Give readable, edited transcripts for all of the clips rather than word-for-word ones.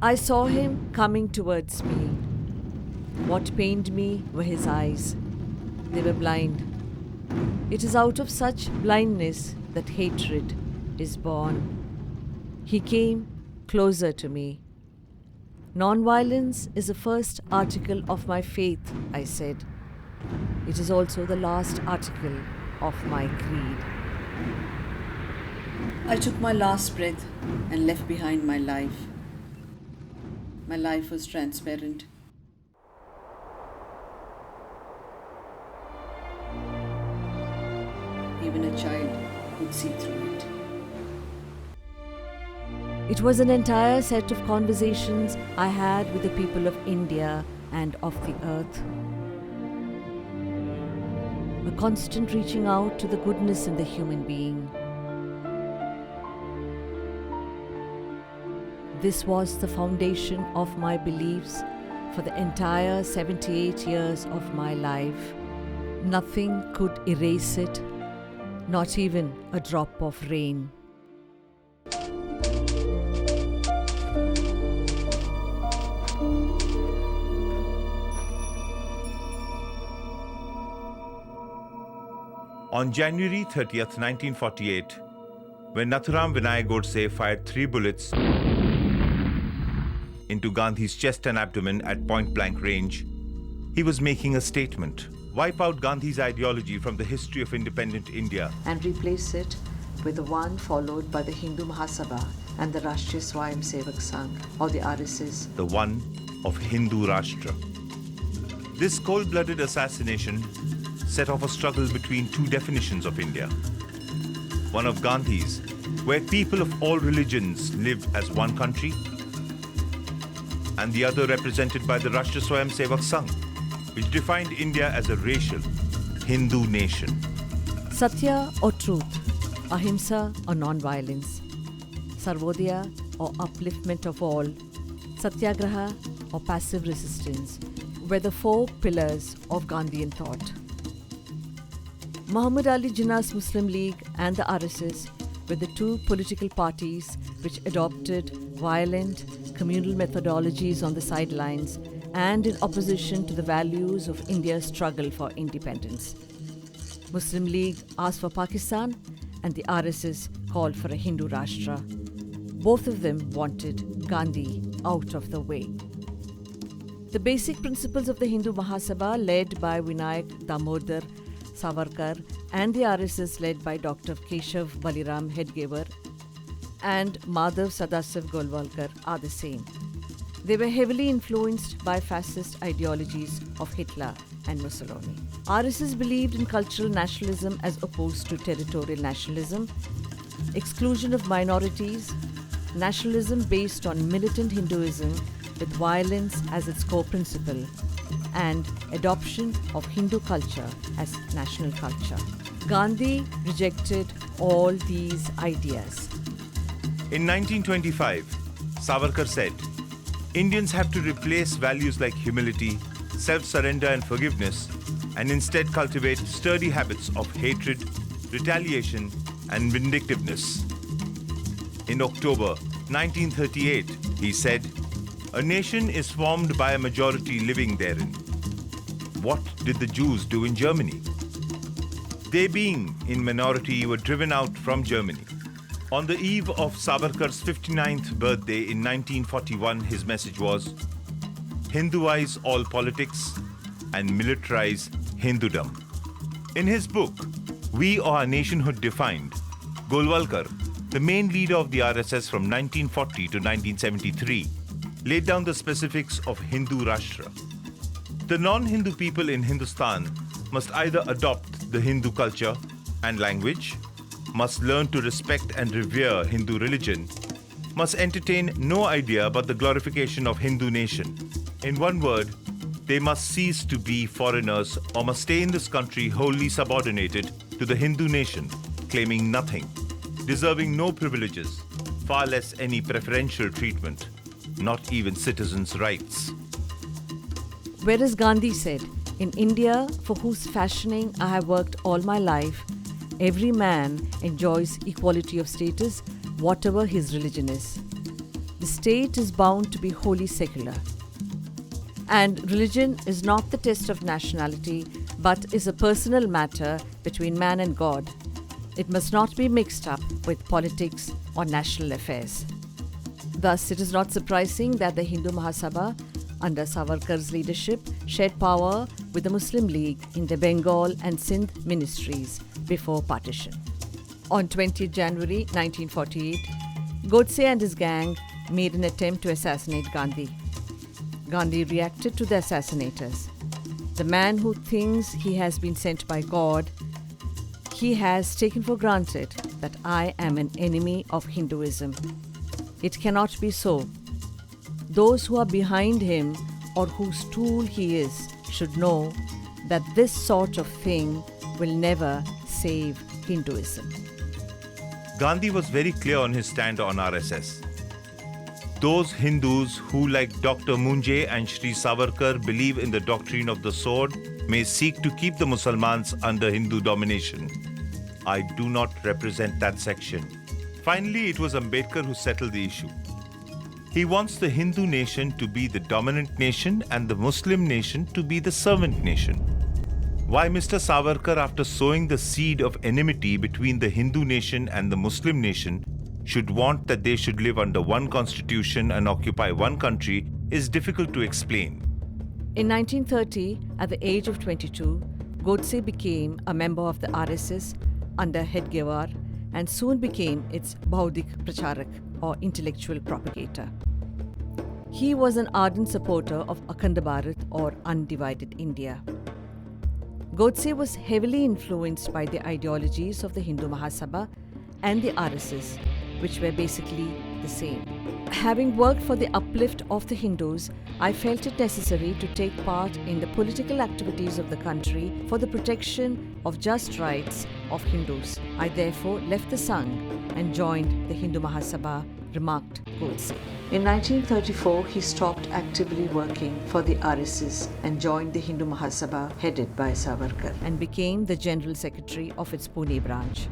I saw him coming towards me. What pained me were his eyes. They were blind. It is out of such blindness that hatred is born. He came closer to me. Non-violence is the first article of my faith, I said. It is also the last article of my creed. I took my last breath and left behind my life. My life was transparent. Even a child could see through it. It was an entire set of conversations I had with the people of India and of the earth. A constant reaching out to the goodness in the human being. This was the foundation of my beliefs for the entire 78 years of my life. Nothing could erase it, not even a drop of rain. On January 30th, 1948, when Nathuram Vinay Godse fired 3 bullets into Gandhi's chest and abdomen at point-blank range, he was making a statement. Wipe out Gandhi's ideology from the history of independent India and replace it with the one followed by the Hindu Mahasabha and the Rashtriya Swayamsevak Sangh, or the RSS. The one of Hindu Rashtra. This cold-blooded assassination set off a struggle between 2 definitions of India. One of Gandhi's, where people of all religions lived as one country, and the other represented by the Rashtriya Swayamsevak Sangh, which defined India as a racial Hindu nation. Satya or truth, ahimsa or non-violence, sarvodaya or upliftment of all, satyagraha or passive resistance were the 4 pillars of Gandhian thought. Muhammad Ali Jinnah's Muslim League and the RSS were the 2 political parties which adopted violent, communal methodologies on the sidelines and in opposition to the values of India's struggle for independence. Muslim League asked for Pakistan and the RSS called for a Hindu Rashtra. Both of them wanted Gandhi out of the way. The basic principles of the Hindu Mahasabha, led by Vinayak Damodar Savarkar, and the RSS led by Dr. Keshav Baliram Hedgevar and Madhav Sadasiv Golwalkar are the same. They were heavily influenced by fascist ideologies of Hitler and Mussolini. RSS believed in cultural nationalism as opposed to territorial nationalism, exclusion of minorities, nationalism based on militant Hinduism with violence as its core principle, and adoption of Hindu culture as national culture. Gandhi rejected all these ideas. In 1925, Savarkar said, Indians have to replace values like humility, self-surrender and forgiveness, and instead cultivate sturdy habits of hatred, retaliation, and vindictiveness. In October 1938, he said, a nation is formed by a majority living therein. What did the Jews do in Germany? They, being in minority, were driven out from Germany. On the eve of Savarkar's 59th birthday in 1941, his message was, Hinduize all politics and militarize Hindudom. In his book, We Are Nationhood Defined, Golwalkar, the main leader of the RSS from 1940 to 1973, laid down the specifics of Hindu Rashtra. The non-Hindu people in Hindustan must either adopt the Hindu culture and language, must learn to respect and revere Hindu religion, must entertain no idea but the glorification of Hindu nation. In one word, they must cease to be foreigners or must stay in this country wholly subordinated to the Hindu nation, claiming nothing, deserving no privileges, far less any preferential treatment, not even citizens' rights. Whereas Gandhi said, in India, for whose fashioning I have worked all my life, every man enjoys equality of status, whatever his religion is. the state is bound to be wholly secular. And religion is not the test of nationality, but is a personal matter between man and God. It must not be mixed up with politics or national affairs. Thus, it is not surprising that the Hindu Mahasabha, under Savarkar's leadership, shared power with the Muslim League in the Bengal and Sindh ministries before partition. On 20 January 1948, Godse and his gang made an attempt to assassinate Gandhi. Gandhi reacted to the assassinators. The man who thinks he has been sent by God, he has taken for granted that I am an enemy of Hinduism. It cannot be so. Those who are behind him or whose tool he is should know that this sort of thing will never save Hinduism. Gandhi was very clear on his stand on RSS. Those Hindus who, like Dr. Munje and Shri Savarkar, believe in the doctrine of the sword may seek to keep the Mussalmans under Hindu domination. I do not represent that section. Finally, it was Ambedkar who settled the issue. He wants the Hindu nation to be the dominant nation and the Muslim nation to be the servant nation. Why Mr. Savarkar, after sowing the seed of enmity between the Hindu nation and the Muslim nation, should want that they should live under one constitution and occupy one country is difficult to explain. In 1930, at the age of 22, Godse became a member of the RSS under Hedgewar and soon became its Baudik Pracharak or intellectual propagator. He was an ardent supporter of Akhand Bharat or undivided India. Godse was heavily influenced by the ideologies of the Hindu Mahasabha and the RSS, which were basically the same. Having worked for the uplift of the Hindus, I felt it necessary to take part in the political activities of the country for the protection of just rights of Hindus. I therefore left the Sangh and joined the Hindu Mahasabha, remarked Godse. In 1934, he stopped actively working for the RSS and joined the Hindu Mahasabha headed by Savarkar and became the General Secretary of its Pune branch.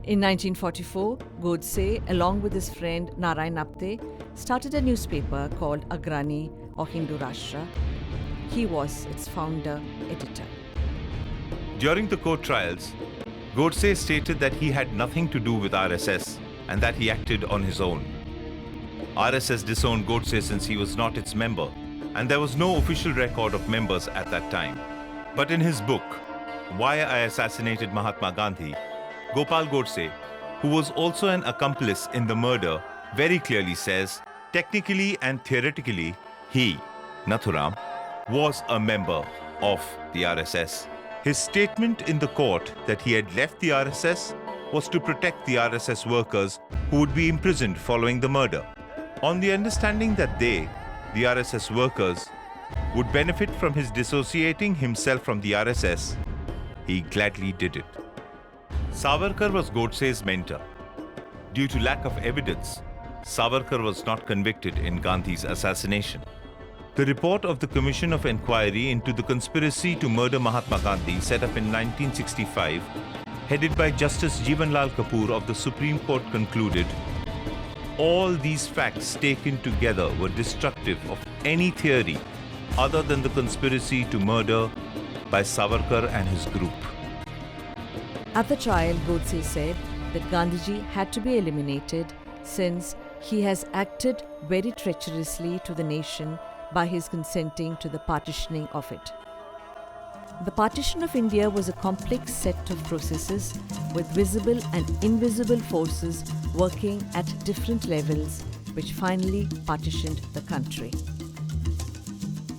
In 1944, Godse, along with his friend Narayan Apte, started a newspaper called Agrani or Hindu Rashtra. He was its founder editor. During the court trials, Godse stated that he had nothing to do with RSS and that he acted on his own. RSS disowned Godse since he was not its member, and there was no official record of members at that time. But in his book, Why I Assassinated Mahatma Gandhi, Gopal Godse, who was also an accomplice in the murder, very clearly says, technically and theoretically, he, Nathuram, was a member of the RSS. His statement in the court that he had left the RSS was to protect the RSS workers who would be imprisoned following the murder, on the understanding that they, the RSS workers, would benefit from his dissociating himself from the RSS. He gladly did it. Savarkar was Godse's mentor. Due to lack of evidence, Savarkar was not convicted in Gandhi's assassination. The report of the Commission of Inquiry into the conspiracy to murder Mahatma Gandhi, set up in 1965, headed by Justice Jeevanlal Kapoor of the Supreme Court, concluded, all these facts taken together were destructive of any theory other than the conspiracy to murder by Savarkar and his group. At the trial, Godse said that Gandhiji had to be eliminated since he has acted very treacherously to the nation by his consenting to the partitioning of it. The partition of India was a complex set of processes with visible and invisible forces working at different levels, which finally partitioned the country.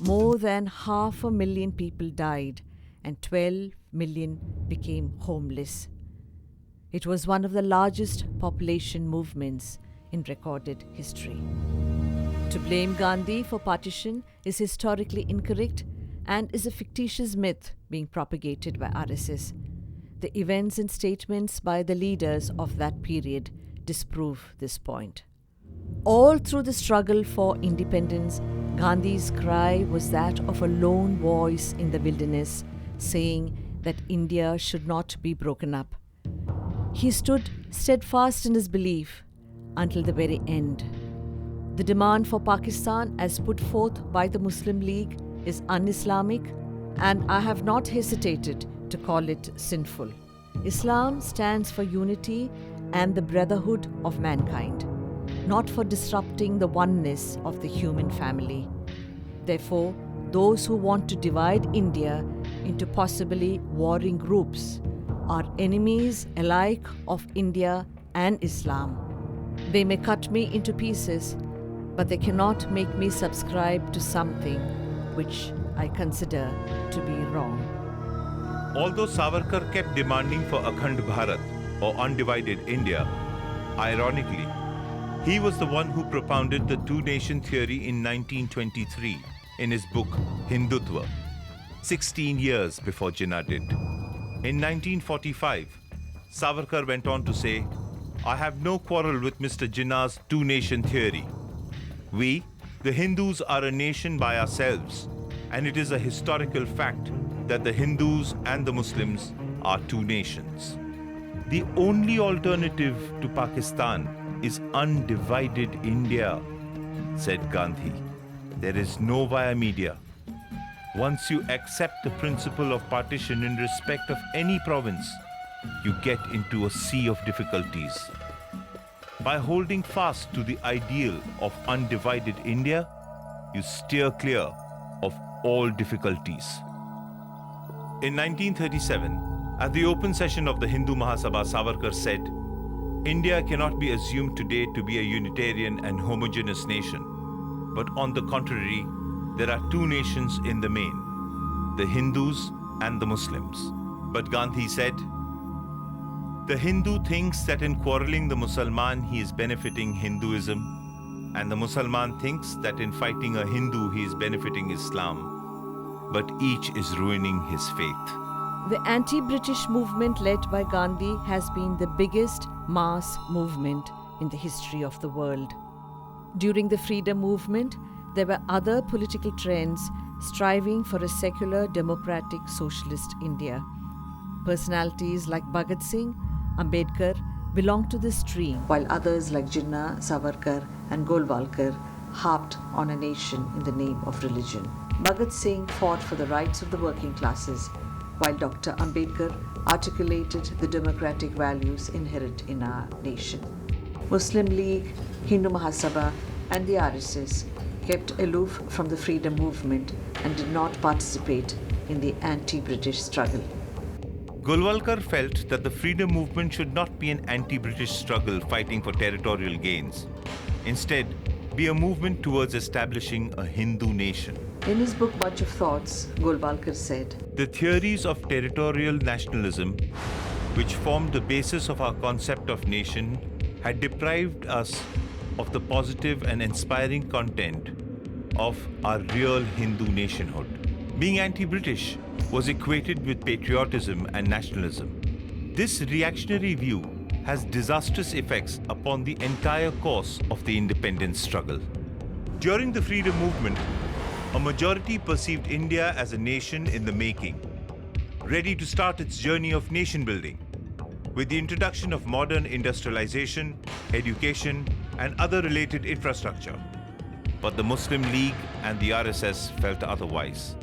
More than 500,000 people died and 12 million became homeless. It was one of the largest population movements in recorded history. To blame Gandhi for partition is historically incorrect and is a fictitious myth being propagated by RSS. The events and statements by the leaders of that period disprove this point. All through the struggle for independence, Gandhi's cry was that of a lone voice in the wilderness, saying that India should not be broken up. He stood steadfast in his belief until the very end. The demand for Pakistan as put forth by the Muslim League is un-Islamic, and I have not hesitated to call it sinful. Islam stands for unity and the brotherhood of mankind, not for disrupting the oneness of the human family. Therefore, those who want to divide India into possibly warring groups are enemies alike of India and Islam. They may cut me into pieces, but they cannot make me subscribe to something which I consider to be wrong. Although Savarkar kept demanding for Akhand Bharat or undivided India, ironically, he was the one who propounded the two-nation theory in 1923 in his book Hindutva, 16 years before Jinnah did. In 1945, Savarkar went on to say, "I have no quarrel with Mr. Jinnah's two-nation theory. We, the Hindus, are a nation by ourselves, and it is a historical fact that the Hindus and the Muslims are two nations. The only alternative to Pakistan is undivided India," said Gandhi. "There is no via media. Once you accept the principle of partition in respect of any province, you get into a sea of difficulties. By holding fast to the ideal of undivided India, you steer clear of all difficulties." In 1937, at the open session of the Hindu Mahasabha, Savarkar said, "India cannot be assumed today to be a unitarian and homogeneous nation, but on the contrary, there are two nations in the main, the Hindus and the Muslims." But Gandhi said, "The Hindu thinks that in quarreling the Musalman he is benefiting Hinduism, and the Musalman thinks that in fighting a Hindu he is benefiting Islam, but each is ruining his faith." The anti-British movement led by Gandhi has been the biggest mass movement in the history of the world. During the freedom movement, there were other political trends striving for a secular, democratic, socialist India. Personalities like Bhagat Singh, Ambedkar belonged to this stream, while others like Jinnah, Savarkar and Golwalkar harped on a nation in the name of religion. Bhagat Singh fought for the rights of the working classes, while Dr. Ambedkar articulated the democratic values inherent in our nation. Muslim League, Hindu Mahasabha and the RSS kept aloof from the freedom movement and did not participate in the anti-British struggle. Golwalkar felt that the freedom movement should not be an anti-British struggle fighting for territorial gains. Instead, be a movement towards establishing a Hindu nation. In his book Bunch of Thoughts, Golwalkar said, "The theories of territorial nationalism, which formed the basis of our concept of nation, had deprived us of the positive and inspiring content of our real Hindu nationhood. Being anti-British was equated with patriotism and nationalism. This reactionary view has disastrous effects upon the entire course of the independence struggle." During the freedom movement, a majority perceived India as a nation in the making, ready to start its journey of nation building. With the introduction of modern industrialization, education, and other related infrastructure. But the Muslim League and the RSS felt otherwise.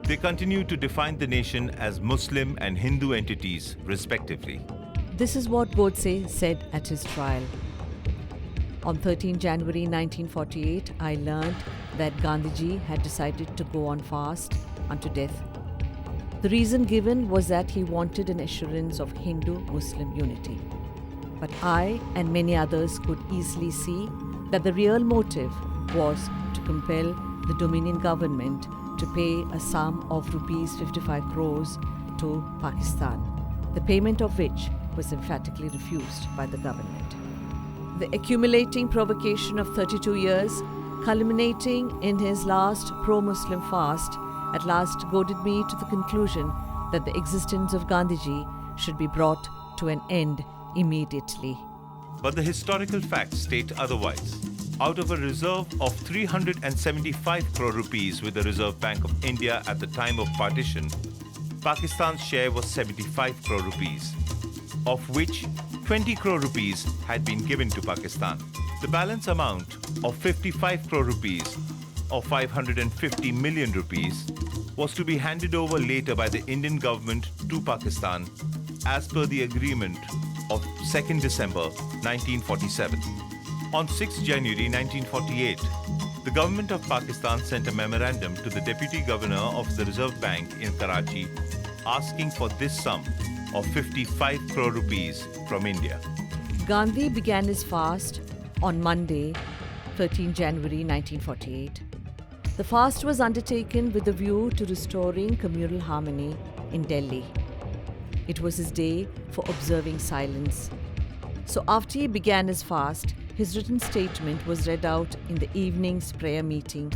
They continued to define the nation as Muslim and Hindu entities, respectively. This is what Godse said at his trial. On 13 January 1948, I learned that Gandhiji had decided to go on fast unto death. The reason given was that he wanted an assurance of Hindu-Muslim unity. But I and many others could easily see that the real motive was to compel the Dominion government to pay a sum of rupees 55 crores to Pakistan, the payment of which was emphatically refused by the government. The accumulating provocation of 32 years, culminating in his last pro-Muslim fast, at last goaded me to the conclusion that the existence of Gandhiji should be brought to an end immediately. But the historical facts state otherwise. Out of a reserve of 375 crore rupees with the Reserve Bank of India at the time of partition, Pakistan's share was 75 crore rupees, of which 20 crore rupees had been given to Pakistan. The balance amount of 55 crore rupees or 550 million rupees was to be handed over later by the Indian government to Pakistan as per the agreement of 2nd December 1947. On 6 January 1948, the government of Pakistan sent a memorandum to the Deputy Governor of the Reserve Bank in Karachi asking for this sum of 55 crore rupees from India. Gandhi began his fast on Monday, 13 January 1948. The fast was undertaken with a view to restoring communal harmony in Delhi. It was his day for observing silence. So after he began his fast, his written statement was read out in the evening's prayer meeting.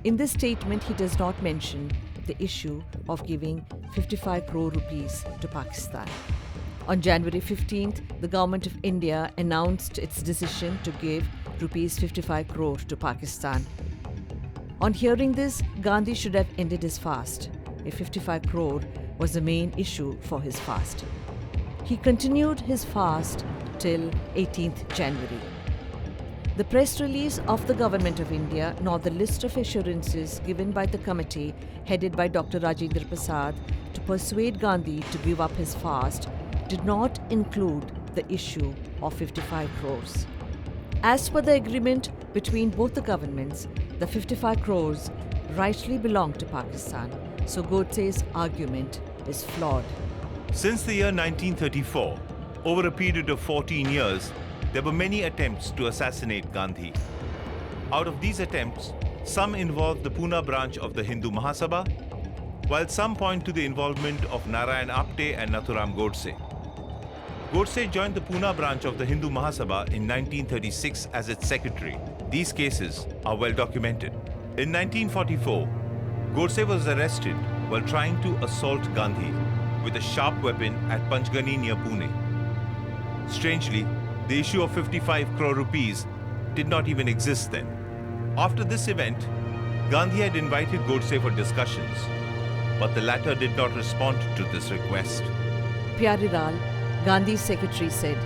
In this statement, he does not mention the issue of giving 55 crore rupees to Pakistan. On January 15th, the Government of India announced its decision to give rupees 55 crore to Pakistan. On hearing this, Gandhi should have ended his fast, if 55 crore was the main issue for his fast. He continued his fast till 18th January. The press release of the Government of India nor the list of assurances given by the committee headed by Dr. Rajendra Prasad to persuade Gandhi to give up his fast did not include the issue of 55 crores. As per the agreement between both the governments, the 55 crores rightly belong to Pakistan, so Godse's argument is flawed. Since the year 1934, over a period of 14 years, there were many attempts to assassinate Gandhi. Out of these attempts, some involved the Pune branch of the Hindu Mahasabha, while some point to the involvement of Narayan Apte and Nathuram Godse. Godse joined the Pune branch of the Hindu Mahasabha in 1936 as its secretary. These cases are well documented. In 1944, Godse was arrested while trying to assault Gandhi with a sharp weapon at Panchgani near Pune. Strangely, the issue of 55 crore rupees did not even exist then. After this event, Gandhi had invited Godse for discussions, but the latter did not respond to this request. Pyariral, Gandhi's secretary, said,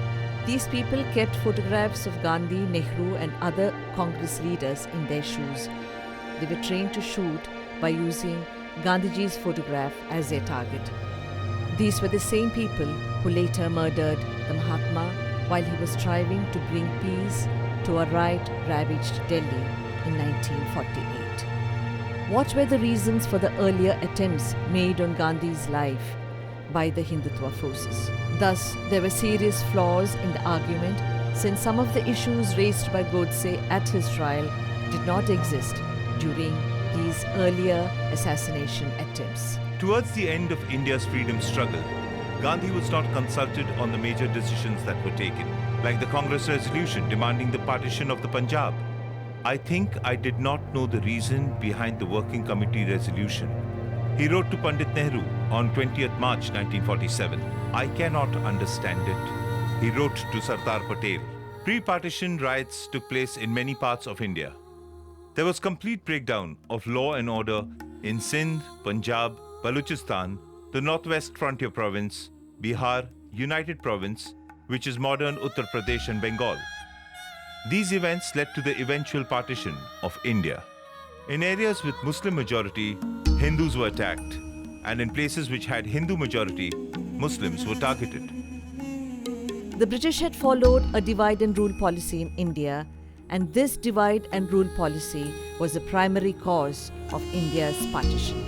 "These people kept photographs of Gandhi, Nehru and other Congress leaders in their shoes. They were trained to shoot by using Gandhiji's photograph as their target. These were the same people who later murdered the Mahatma while he was striving to bring peace to a riot-ravaged Delhi in 1948. What were the reasons for the earlier attempts made on Gandhi's life by the Hindutva forces? Thus, there were serious flaws in the argument since some of the issues raised by Godse at his trial did not exist during these earlier assassination attempts. Towards the end of India's freedom struggle, Gandhi was not consulted on the major decisions that were taken, like the Congress resolution demanding the partition of the Punjab. I think I did not know the reason behind the working committee resolution. He wrote to Pandit Nehru on 20th March 1947. I cannot understand it. He wrote to Sardar Patel. Pre-partition riots took place in many parts of India. There was complete breakdown of law and order in Sindh, Punjab, Balochistan, the Northwest Frontier Province, Bihar, United Province, which is modern Uttar Pradesh and Bengal. These events led to the eventual partition of India. In areas with Muslim majority, Hindus were attacked, and in places which had Hindu majority, Muslims were targeted. The British had followed a divide and rule policy in India, and this divide and rule policy was the primary cause of India's partition.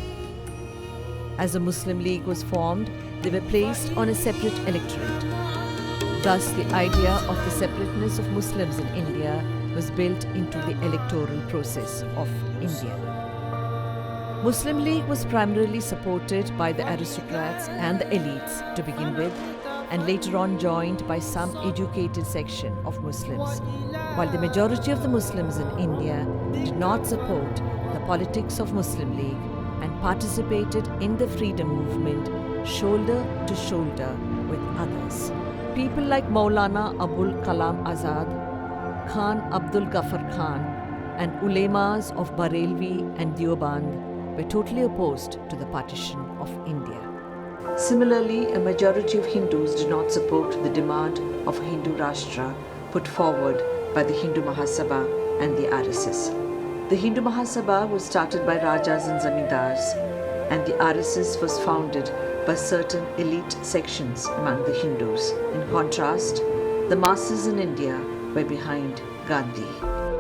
As a Muslim League was formed, they were placed on a separate electorate. Thus, the idea of the separateness of Muslims in India was built into the electoral process of India. Muslim League was primarily supported by the aristocrats and the elites to begin with, and later on joined by some educated section of Muslims, while the majority of the Muslims in India did not support the politics of Muslim League and participated in the freedom movement shoulder to shoulder with others. People like Maulana Abul Kalam Azad, Khan Abdul Ghaffar Khan, and ulemas of Barelvi and Deoband were totally opposed to the partition of India. Similarly, a majority of Hindus did not support the demand of a Hindu Rashtra put forward by the Hindu Mahasabha and the RSS. The Hindu Mahasabha was started by Rajas and Zamindars, and the RSS was founded by certain elite sections among the Hindus. In contrast, the masses in India were behind Gandhi.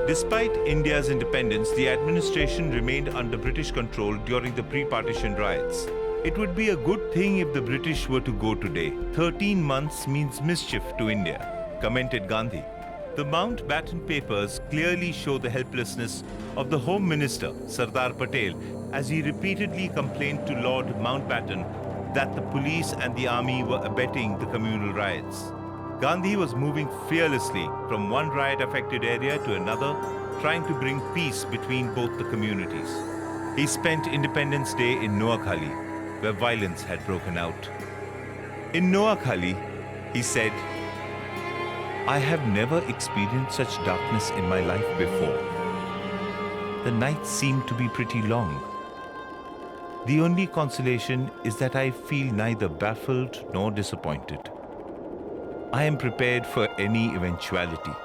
Despite India's independence, the administration remained under British control during the pre-partition riots. It would be a good thing if the British were to go today. 13 months means mischief to India, commented Gandhi. The Mountbatten papers clearly show the helplessness of the Home Minister, Sardar Patel, as he repeatedly complained to Lord Mountbatten that the police and the army were abetting the communal riots. Gandhi was moving fearlessly from one riot-affected area to another, trying to bring peace between both the communities. He spent Independence Day in Noakhali, where violence had broken out. In Noakhali, he said, "I have never experienced such darkness in my life before. The nights seem to be pretty long. The only consolation is that I feel neither baffled nor disappointed. I am prepared for any eventuality."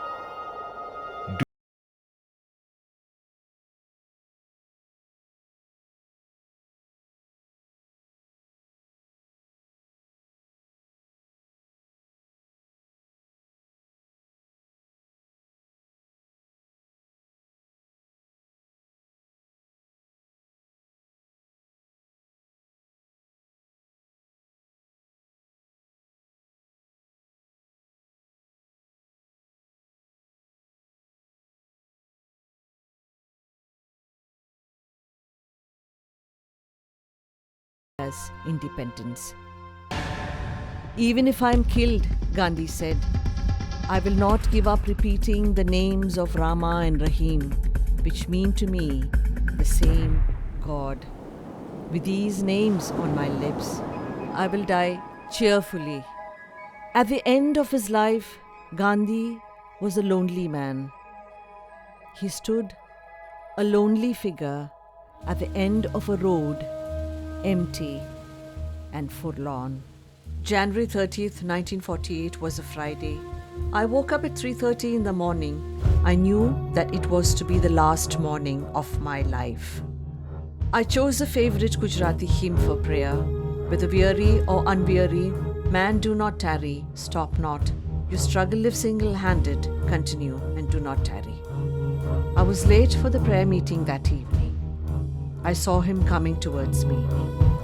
As independence. "Even if I am killed," Gandhi said, "I will not give up repeating the names of Rama and Rahim, which mean to me the same God. With these names on my lips, I will die cheerfully." At the end of his life, Gandhi was a lonely man. He stood, a lonely figure, at the end of a road, empty and forlorn. January 30th, 1948 was a Friday. I woke up at 3:30 in the morning. I knew that it was to be the last morning of my life. I chose a favorite Gujarati hymn for prayer. Whether weary or unweary, man do not tarry, stop not. You struggle live single-handed, continue and do not tarry. I was late for the prayer meeting that evening. I saw him coming towards me.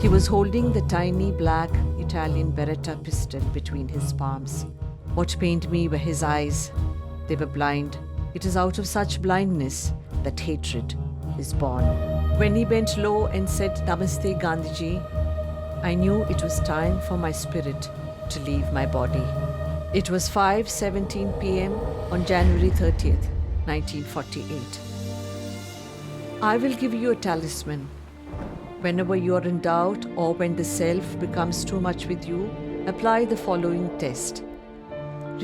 He was holding the tiny black Italian Beretta pistol between his palms. What pained me were his eyes. They were blind. It is out of such blindness that hatred is born. When he bent low and said, "Namaste, Gandhiji," I knew it was time for my spirit to leave my body. It was 5:17 p.m. on January 30th, 1948. I will give you a talisman. Whenever you are in doubt or when the self becomes too much with you, apply the following test.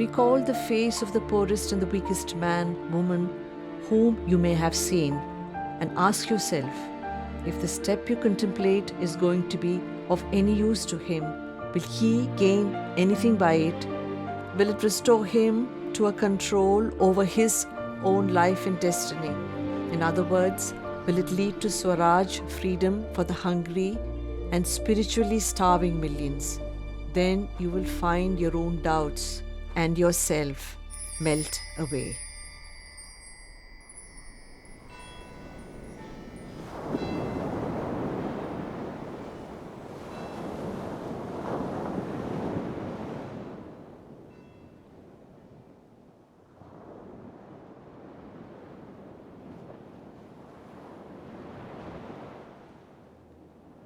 Recall the face of the poorest and the weakest man, woman, whom you may have seen, and ask yourself, if the step you contemplate is going to be of any use to him, will he gain anything by it? Will it restore him to a control over his own life and destiny? In other words, will it lead to Swaraj, freedom for the hungry and spiritually starving millions? Then you will find your own doubts and yourself melt away.